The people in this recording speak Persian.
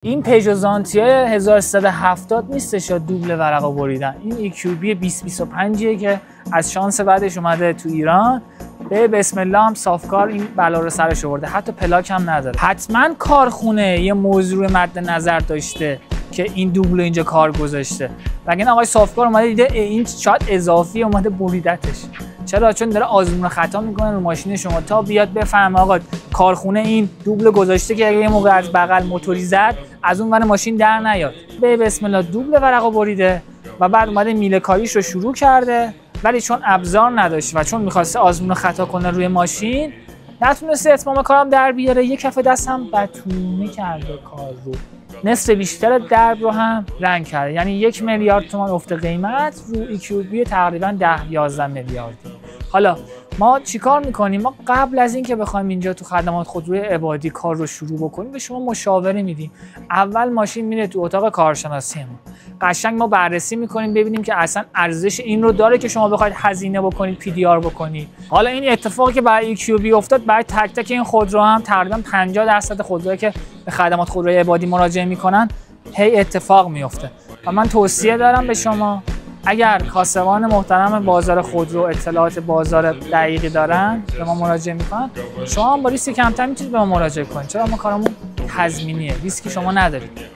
این پژو زانتیای 1370 نیستش یا دوبل ورقا بریدن. این EQB 2025 که از شانس بعدش اومده تو ایران. به بسم الله هم صافکار این بلا رو سرش آورده، حتی پلاک هم نداره. حتما کارخونه یه موضوع مد نظر داشته که این دوبل اینجا کار گذاشته. وگرنه آقای صافکار اومده دیده این شاید اضافی اومده بریدتش. چرا؟ چون داره آزمون خطا میکنه رو ماشین شما تا بیاد بفهمه آقا کارخونه این دوبل گذاشته که اگه یه موقع از بغل موتوری زد از اون ور ماشین در نیاد. به بسم الله دوبل ورقا بریده و بعد اومده میله کاریش رو شروع کرده، ولی چون ابزار نداشت و چون می‌خواسته آزمون خطا کنه روی ماشین نتونسته اتمام کارم در بیاره. یک کف دستم بتونه کرده کار رو، نصف بیشتر درب رو هم رنگ کرده. یعنی 1 میلیارد تومان افت قیمت رو EQB تقریبا 10-11 میلیارد. حالا ما چیکار میکنیم؟ ما قبل از اینکه بخوایم اینجا تو خدمات خودروی عبادی کار رو شروع بکنیم به شما مشاوره میدیم. اول ماشین میره تو اتاق کارشناسی ما، قشنگ ما بررسی میکنیم ببینیم که اصلا ارزش این رو داره که شما بخواید هزینه بکنید PDR بکنید. حالا این اتفاقی که برای EQB افتاد برای تک تک این خودرو هم تقریبا 50% خودرویی که به خدمات خودروی عبادی مراجعه میکنن هی اتفاق میفته. و من توصیه دارم به شما، اگر کاسبان محترم بازار خودرو اطلاعات بازار دقیقی دارن به ما مراجعه میکنن، شما هم با ریسک کمتر میتونید به ما مراجعه کنید، چرا ما کارمون تضمینیه، ریسکی شما ندارید.